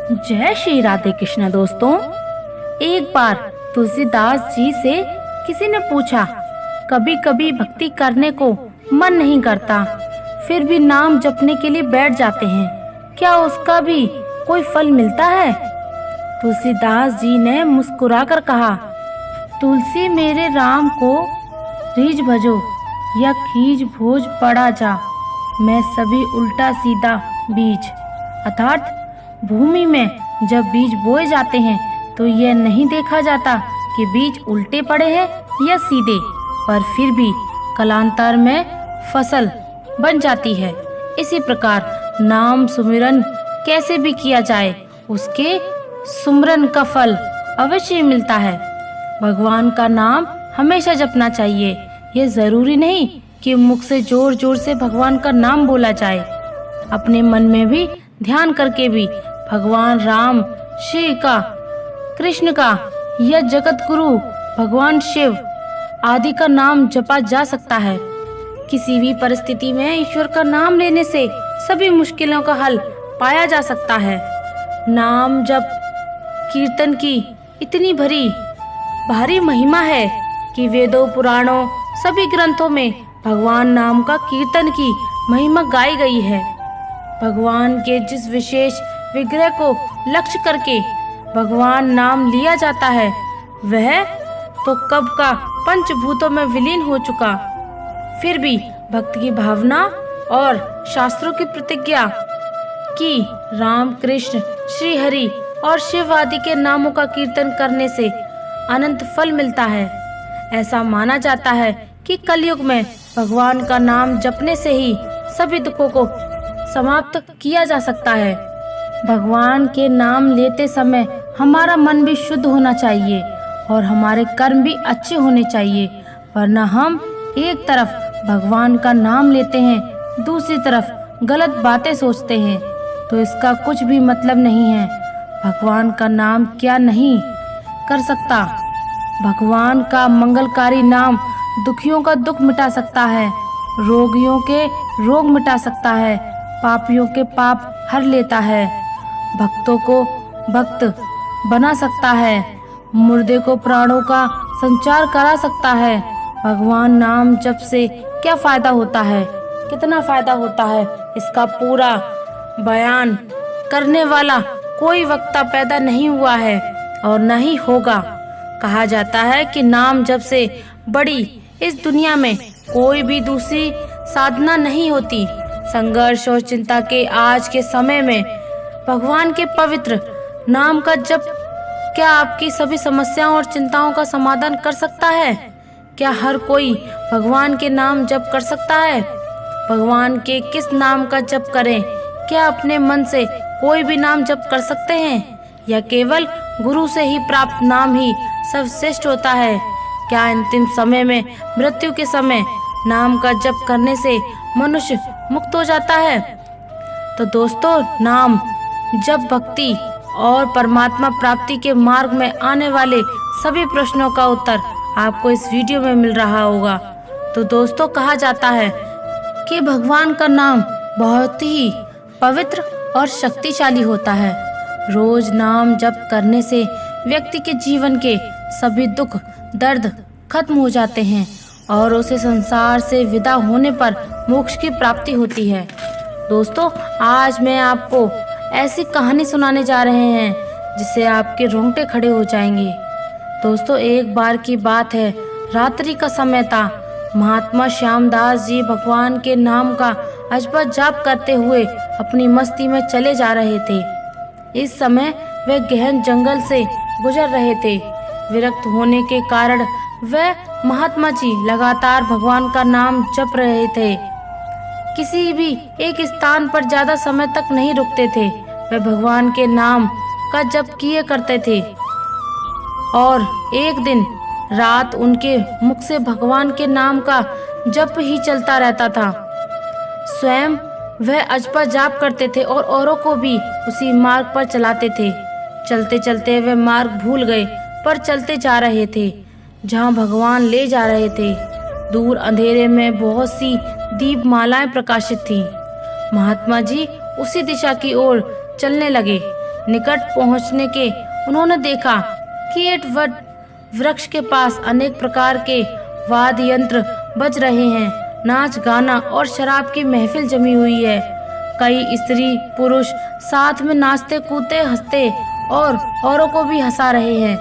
जय श्री राधे कृष्ण। दोस्तों, एक बार तुलसीदास जी से किसी ने पूछा, कभी कभी भक्ति करने को मन नहीं करता, फिर भी नाम जपने के लिए बैठ जाते हैं, क्या उसका भी कोई फल मिलता है? तुलसीदास जी ने मुस्कुराकर कहा, तुलसी मेरे राम को रीझ भजो या खींच भोज पड़ा जा, मैं सभी उल्टा सीधा बीज। अर्थात भूमि में जब बीज बोए जाते हैं तो यह नहीं देखा जाता कि बीज उल्टे पड़े हैं या सीधे, पर फिर भी कालांतर में फसल बन जाती है। इसी प्रकार नाम सुमिरन कैसे भी किया जाए, उसके सुमिरन का फल अवश्य मिलता है। भगवान का नाम हमेशा जपना चाहिए। ये जरूरी नहीं कि मुख से जोर जोर से भगवान का नाम बोला जाए, अपने मन में भी ध्यान करके भी भगवान राम, श्री का, कृष्ण का या जगत गुरु भगवान शिव आदि का नाम जपा जा सकता है। किसी भी परिस्थिति में ईश्वर का नाम लेने से सभी मुश्किलों का हल पाया जा सकता है। नाम जप कीर्तन की इतनी भारी महिमा है कि वेदों, पुराणों, सभी ग्रंथों में भगवान नाम का कीर्तन की महिमा गाई गई है। भगवान के जिस विशेष विग्रह को लक्ष्य करके भगवान नाम लिया जाता है, वह तो कब का पंचभूतों में विलीन हो चुका, फिर भी भक्त की भावना और शास्त्रों की प्रतिज्ञा कि राम, कृष्ण, श्री हरि और शिव आदि के नामों का कीर्तन करने से अनंत फल मिलता है। ऐसा माना जाता है कि कलयुग में भगवान का नाम जपने से ही सभी दुखों को समाप्त किया जा सकता है। भगवान के नाम लेते समय हमारा मन भी शुद्ध होना चाहिए और हमारे कर्म भी अच्छे होने चाहिए, वरना हम एक तरफ भगवान का नाम लेते हैं, दूसरी तरफ गलत बातें सोचते हैं, तो इसका कुछ भी मतलब नहीं है। भगवान का नाम क्या नहीं कर सकता? भगवान का मंगलकारी नाम दुखियों का दुख मिटा सकता है, रोगियों के रोग मिटा सकता है, पापियों के पाप हर लेता है, भक्तों को भक्त बना सकता है, मुर्दे को प्राणों का संचार करा सकता है। भगवान नाम जप से क्या फायदा होता है, कितना फायदा होता है, इसका पूरा बयान करने वाला कोई वक्ता पैदा नहीं हुआ है और न ही होगा। कहा जाता है कि नाम जप से बड़ी इस दुनिया में कोई भी दूसरी साधना नहीं होती। संघर्ष और चिंता के आज के समय में भगवान के पवित्र नाम का जप क्या आपकी सभी समस्याओं और चिंताओं का समाधान कर सकता है? क्या हर कोई भगवान के नाम जप कर सकता है? भगवान के किस नाम का जप करें? क्या अपने मन से कोई भी नाम जप कर सकते हैं या केवल गुरु से ही प्राप्त नाम ही सर्वश्रेष्ठ होता है? क्या अंतिम समय में, मृत्यु के समय नाम का जप करने से मनुष्य मुक्त हो जाता है? तो दोस्तों, नाम जप भक्ति और परमात्मा प्राप्ति के मार्ग में आने वाले सभी प्रश्नों का उत्तर आपको इस वीडियो में मिल रहा होगा। तो दोस्तों, कहा जाता है कि भगवान का नाम बहुत ही पवित्र और शक्तिशाली होता है। रोज नाम जप करने से व्यक्ति के जीवन के सभी दुख दर्द खत्म हो जाते हैं और उसे संसार से विदा होने पर मोक्ष की प्राप्ति होती है। दोस्तों, आज मैं आपको ऐसी कहानी सुनाने जा रहे हैं जिससे आपके रोंगटे खड़े हो जाएंगे। दोस्तों, एक बार की बात है, रात्रि का समय था। महात्मा श्यामदास जी भगवान के नाम का अजब जाप करते हुए अपनी मस्ती में चले जा रहे थे। इस समय वे गहन जंगल से गुजर रहे थे। विरक्त होने के कारण वे महात्मा जी लगातार भगवान का नाम जप रहे थे। किसी भी एक स्थान पर ज्यादा समय तक नहीं रुकते थे। वे भगवान के नाम का जप किए करते थे और एक दिन रात उनके मुख से भगवान के नाम का जप ही चलता रहता था। स्वयं वह अजपा जाप करते थे और औरों को भी उसी मार्ग पर चलाते थे। चलते चलते वे मार्ग भूल गए, पर चलते जा रहे थे जहां भगवान ले जा रहे थे। दूर अंधेरे में बहुत सी दीप मालाएं प्रकाशित थीं। महात्मा जी उसी दिशा की ओर चलने लगे निकट पहुंचने के उन्होंने देखा कि एक वट वृक्ष के पास अनेक प्रकार के वाद्य यंत्र बज रहे हैं। नाच गाना और शराब की महफिल जमी हुई है। कई स्त्री पुरुष साथ में नाचते कूदते हंसते और औरों को भी हंसा रहे हैं।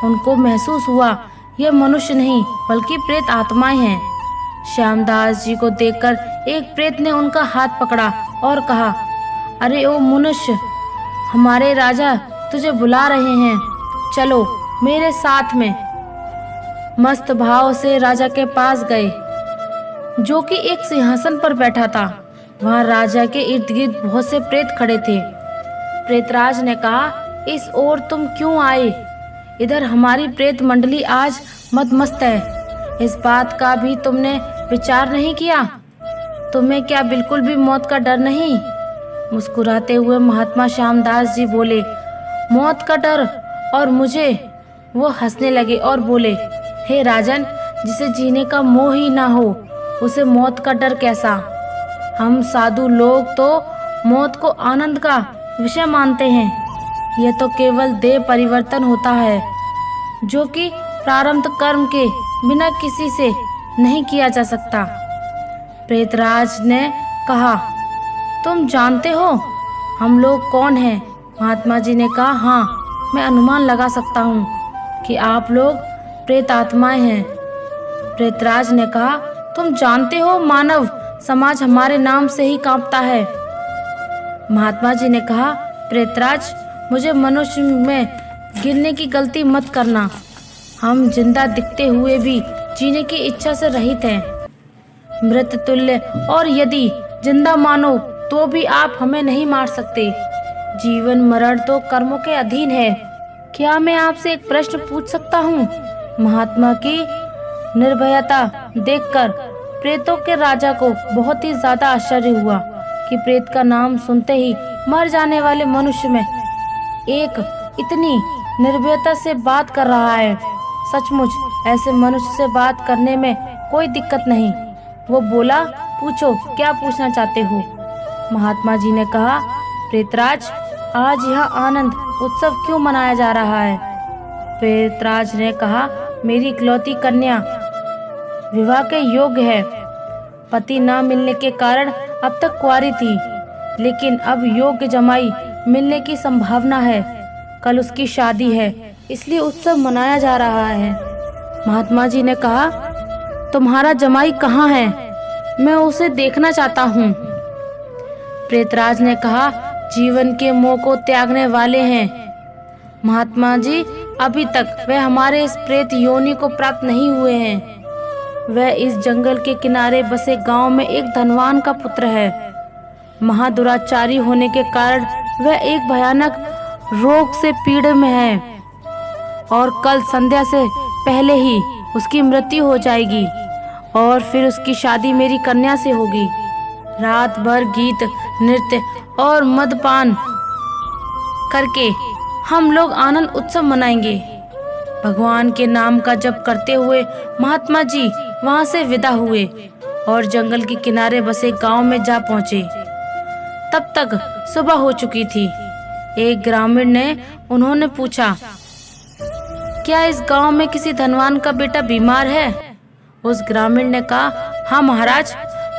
उनको महसूस हुआ ये मनुष्य नहीं बल्कि प्रेत आत्माएं हैं। श्यामदास जी को देखकर एक प्रेत ने उनका हाथ पकड़ा और कहा, अरे ओ मनुष्य, हमारे राजा तुझे बुला रहे हैं, चलो मेरे साथ में। मस्त भाव से राजा के पास गए, जो कि एक सिंहासन पर बैठा था। वहां राजा के इर्द गिर्द बहुत से प्रेत खड़े थे। प्रेतराज ने कहा, इस ओर तुम क्यों आए? इधर हमारी प्रेत मंडली आज मदमस्त है। इस बात का भी तुमने विचार नहीं किया? तुम्हें क्या बिल्कुल भी मौत का डर नहीं? मुस्कुराते हुए महात्मा श्यामदास जी बोले, मौत का डर और मुझे? वो हंसने लगे और बोले, हे राजन, जिसे जीने का मोह ही ना हो उसे मौत का डर कैसा? हम साधु लोग तो मौत को आनंद का विषय मानते हैं। यह तो केवल देह परिवर्तन होता है, जो कि प्रारब्ध कर्म के बिना किसी से नहीं किया जा सकता। प्रेतराज ने कहा, तुम जानते हो हम लोग कौन हैं? महात्मा जी ने कहा, हाँ, मैं अनुमान लगा सकता हूँ कि आप लोग प्रेत आत्माएं हैं। प्रेतराज ने कहा, तुम जानते हो मानव समाज हमारे नाम से ही कांपता है। महात्मा जी ने कहा, प्रेतराज, मुझे मनुष्य में गिरने की गलती मत करना। हम जिंदा दिखते हुए भी जीने की इच्छा से रहित हैं, मृत तुल्य, और यदि जिंदा मानो तो भी आप हमें नहीं मार सकते। जीवन मरण तो कर्मों के अधीन है। क्या मैं आपसे एक प्रश्न पूछ सकता हूँ? महात्मा की निर्भयता देखकर प्रेतों के राजा को बहुत ही ज्यादा आश्चर्य हुआ कि प्रेत का नाम सुनते ही मर जाने वाले मनुष्य में एक इतनी निर्भयता से बात कर रहा है। सचमुच ऐसे मनुष्य से बात करने में कोई दिक्कत नहीं। वो बोला, पूछो क्या पूछना चाहते हो? महात्मा जी ने कहा, प्रेतराज, आज यह आनंद उत्सव क्यों मनाया जा रहा है? प्रेतराज ने कहा, मेरी इकलौती कन्या विवाह के योग्य है। पति न मिलने के कारण अब तक कुंवारी थी, लेकिन अब योग्य जमाई मिलने की संभावना है। कल उसकी शादी है, इसलिए उत्सव मनाया जा रहा है। महात्मा जी ने कहा, तुम्हारा जमाई कहाँ है? मैं उसे देखना चाहता हूँ। प्रेतराज ने कहा, जीवन के मोह को त्यागने वाले हैं। महात्मा जी, अभी तक वह हमारे इस प्रेत योनि को प्राप्त नहीं हुए हैं। वह इस जंगल के किनारे बसे गांव में एक धनवान का पुत्र है। महादुराचारी होने के कारण वह एक भयानक रोग से पीड़ित में है और कल संध्या से पहले ही उसकी मृत्यु हो जाएगी और फिर उसकी शादी मेरी कन्या से होगी। रात भर गीत नृत्य और मदपान करके हम लोग आनंद उत्सव मनाएंगे। भगवान के नाम का जप करते हुए महात्मा जी वहां से विदा हुए और जंगल के किनारे बसे गांव में जा पहुंचे। तब तक सुबह हो चुकी थी। एक ग्रामीण ने उन्होंने पूछा, क्या इस गांव में किसी धनवान का बेटा बीमार है? उस ग्रामीण ने कहा, हाँ महाराज,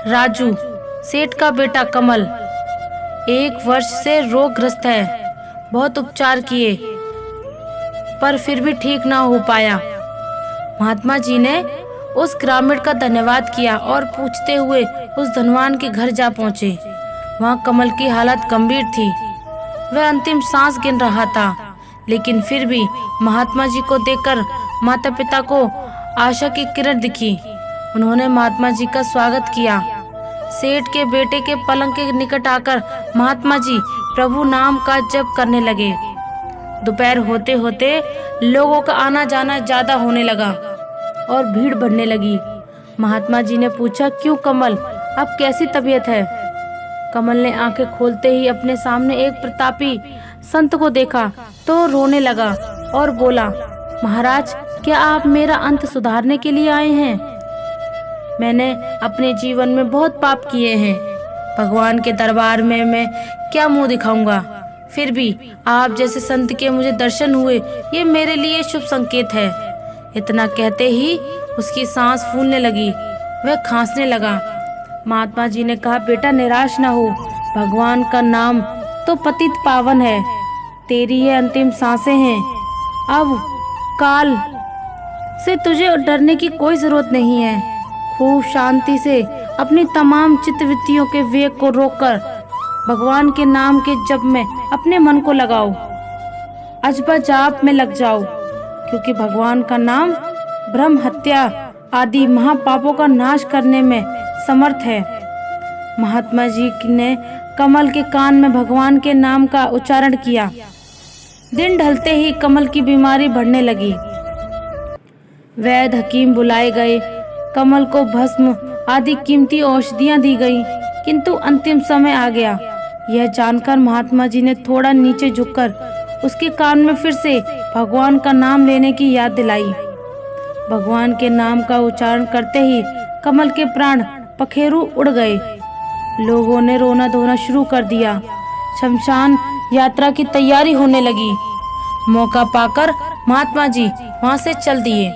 राजू सेठ का बेटा कमल 1 वर्ष से रोगग्रस्त है। बहुत उपचार किए पर फिर भी ठीक ना हो पाया। महात्मा जी ने उस ग्रामीण का धन्यवाद किया और पूछते हुए उस धनवान के घर जा पहुंचे। वहां कमल की हालत गंभीर थी। वह अंतिम सांस गिन रहा था, लेकिन फिर भी महात्मा जी को देखकर माता पिता को आशा की किरण दिखी। उन्होंने महात्मा जी का स्वागत किया। सेठ के बेटे के पलंग के निकट आकर महात्मा जी प्रभु नाम का जप करने लगे। दोपहर होते होते लोगों का आना जाना ज्यादा होने लगा और भीड़ बढ़ने लगी। महात्मा जी ने पूछा, क्यों कमल, अब कैसी तबीयत है? कमल ने आंखें खोलते ही अपने सामने एक प्रतापी संत को देखा तो रोने लगा और बोला, महाराज, क्या आप मेरा अंत सुधारने के लिए आए हैं? मैंने अपने जीवन में बहुत पाप किए हैं। भगवान के दरबार में मैं क्या मुंह दिखाऊंगा? फिर भी आप जैसे संत के मुझे दर्शन हुए, ये मेरे लिए शुभ संकेत है। इतना कहते ही उसकी सांस फूलने लगी, वह खांसने लगा। महात्मा जी ने कहा, बेटा निराश ना हो, भगवान का नाम तो पतित पावन है। तेरी ये अंतिम सांसें हैं। अब काल से तुझे डरने की कोई जरूरत नहीं है। खूब शांति से अपनी तमाम चित्तवृत्तियों के वेग को रोककर भगवान के नाम के जप में अपने मन को लगाओ। अजबा जाप में लग जाओ, क्योंकि भगवान का नाम ब्रह्म हत्या आदि महापापों का नाश करने में समर्थ है। महात्मा जी ने कमल के कान में भगवान के नाम का उच्चारण किया। दिन ढलते ही कमल की बीमारी बढ़ने लगी। वैद्य हकीम बुलाए गए, कमल को भस्म आदि कीमती औषधियां दी गईं, किंतु अंतिम समय आ गया। यह जानकर महात्मा जी ने थोड़ा नीचे झुककर उसके कान में फिर से भगवान का नाम लेने की याद दिलाई। भगवान के नाम का उच्चारण करते ही कमल के प्राण पखेरु उड़ गए। लोगों ने रोना धोना शुरू कर दिया। शमशान यात्रा की तैयारी होने लगी। मौका पाकर महात्मा जी वहां से चल दिए।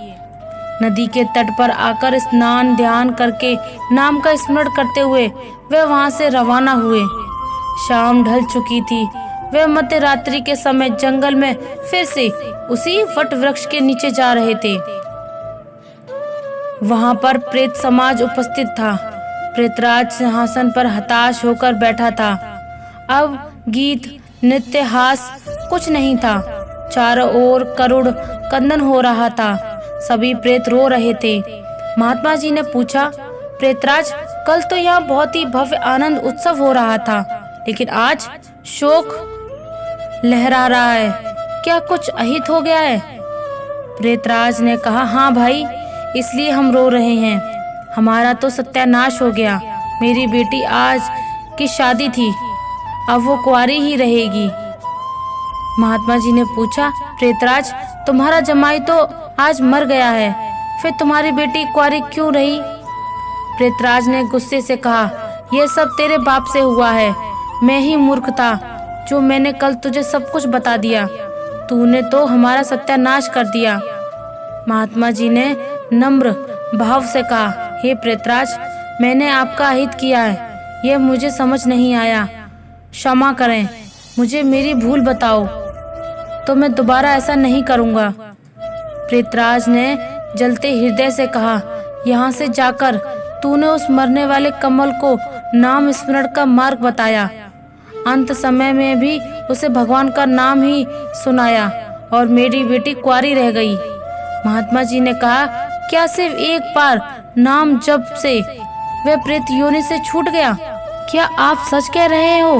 नदी के तट पर आकर स्नान ध्यान करके नाम का स्मरण करते हुए वे वहां से रवाना हुए। शाम ढल चुकी थी। वे मध्य रात्रि के समय जंगल में फिर से उसी वट वृक्ष के नीचे जा रहे थे। वहां पर प्रेत समाज उपस्थित था। प्रेतराज सिंहासन पर हताश होकर बैठा था। अब गीत नृत्य हास कुछ नहीं था। चारों ओर करुण कंदन हो रहा था। सभी प्रेत रो रहे थे। महात्मा जी ने पूछा, प्रेतराज, कल तो यहाँ बहुत ही भव्य आनंद उत्सव हो रहा था, लेकिन आज शोक लहरा रहा है, क्या कुछ अहित हो गया है? प्रेतराज ने कहा, हाँ भाई, इसलिए हम रो रहे हैं। हमारा तो सत्यानाश हो गया। मेरी बेटी आज की शादी थी, अब वो कुंवारी ही रहेगी। महात्मा जी ने पूछा, प्रेतराज, तुम्हारा जमाई तो आज मर गया है, फिर तुम्हारी बेटी कुंवारी क्यों रही? प्रेतराज ने गुस्से से कहा, यह सब तेरे बाप से हुआ है। मैं ही मूर्ख था जो मैंने कल तुझे सब कुछ बता दिया। तूने तो हमारा सत्यानाश कर दिया। महात्मा जी ने नम्र भाव से कहा, हे प्रेतराज, मैंने आपका अहित किया है, यह मुझे समझ नहीं आया। क्षमा करें, मुझे मेरी भूल बताओ तो मैं दोबारा ऐसा नहीं करूँगा। प्रेतराज ने जलते हृदय से कहा, यहाँ से जाकर तूने उस मरने वाले कमल को नाम स्मरण का मार्ग बताया। अंत समय में भी उसे भगवान का नाम ही सुनाया और मेरी बेटी कुंवारी रह गई। महात्मा जी ने कहा, क्या सिर्फ एक बार नाम जप से वह प्रेत योनि से छूट गया? क्या आप सच कह रहे हो?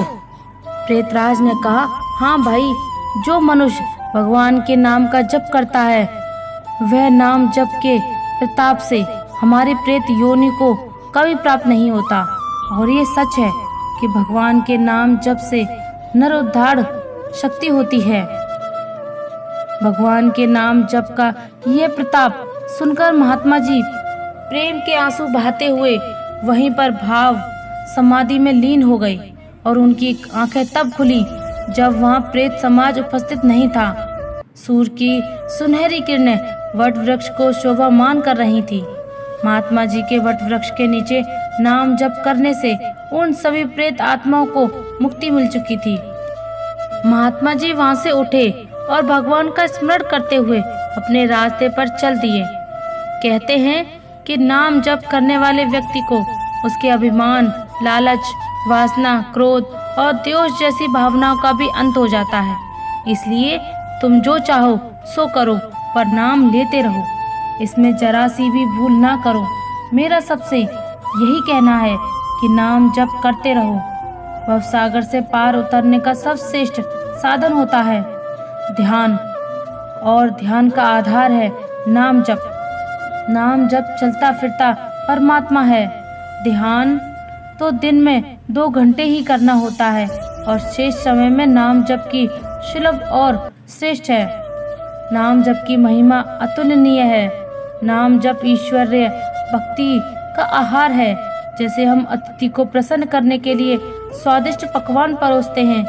प्रेतराज ने कहा, हाँ भाई, जो मनुष्य भगवान के नाम का जप करता है वह नाम जप के प्रताप से हमारी प्रेत योनि को कभी प्राप्त नहीं होता। और ये सच है कि भगवान के नाम जप से नरोद्धार शक्ति होती है। भगवान के नाम जप का यह प्रताप सुनकर महात्मा जी प्रेम के आंसू बहाते हुए वहीं पर भाव समाधि में लीन हो गए और उनकी आंखें तब खुली जब वहां प्रेत समाज उपस्थित नहीं था। सूर्य की सुनहरी किरणें वट वृक्ष को शोभामान कर रही थी। महात्मा जी के वट वृक्ष के नीचे नाम जप करने से उन सभी प्रेत आत्माओं को मुक्ति मिल चुकी थी। महात्मा जी वहां से उठे और भगवान का स्मरण करते हुए अपने रास्ते पर चल दिए। कहते हैं कि नाम जप करने वाले व्यक्ति को उसके अभिमान, लालच, वासना, क्रोध और द्वेष जैसी भावनाओं का भी अंत हो जाता है। इसलिए तुम जो चाहो सो करो, पर नाम लेते रहो। इसमें जरा सी भी भूल ना करो। मेरा सबसे यही कहना है कि नाम जप करते रहो। भवसागर से पार उतरने का सबश्रेष्ठ साधन होता है ध्यान, और ध्यान का आधार है नाम जप। नाम जप चलता फिरता परमात्मा है। ध्यान तो दिन में 2 घंटे ही करना होता है और शेष समय में नाम जप की सुलभ और श्रेष्ठ है। नाम जप की महिमा अतुलनीय है। नाम जप ईश्वरीय भक्ति का आहार है। जैसे हम अतिथि को प्रसन्न करने के लिए स्वादिष्ट पकवान परोसते हैं,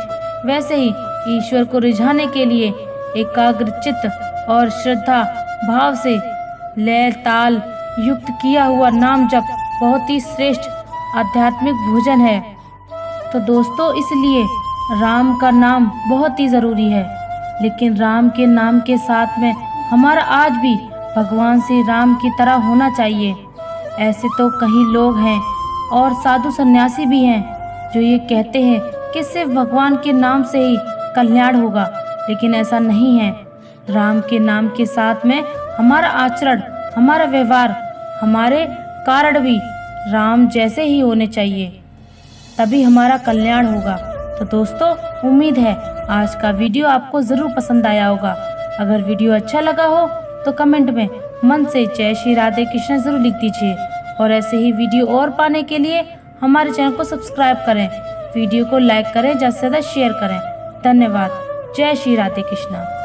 वैसे ही ईश्वर को रिझाने के लिए एकाग्रचित्त और श्रद्धा भाव से लय ताल युक्त किया हुआ नाम जप बहुत ही श्रेष्ठ आध्यात्मिक भोजन है। तो दोस्तों, इसलिए राम का नाम बहुत ही ज़रूरी है। लेकिन राम के नाम के साथ में हमारा आज भी भगवान श्री राम की तरह होना चाहिए। ऐसे तो कई लोग हैं और साधु सन्यासी भी हैं जो ये कहते हैं कि सिर्फ भगवान के नाम से ही कल्याण होगा, लेकिन ऐसा नहीं है। राम के नाम के साथ में हमारा आचरण, हमारा व्यवहार, हमारे कारण भी राम जैसे ही होने चाहिए, तभी हमारा कल्याण होगा। तो दोस्तों, उम्मीद है आज का वीडियो आपको ज़रूर पसंद आया होगा। अगर वीडियो अच्छा लगा हो तो कमेंट में मन से जय श्री राधे कृष्ण ज़रूर लिख दीजिए। और ऐसे ही वीडियो और पाने के लिए हमारे चैनल को सब्सक्राइब करें, वीडियो को लाइक करें, ज़्यादा से ज़्यादा शेयर करें। धन्यवाद। जय श्री राधे कृष्ण।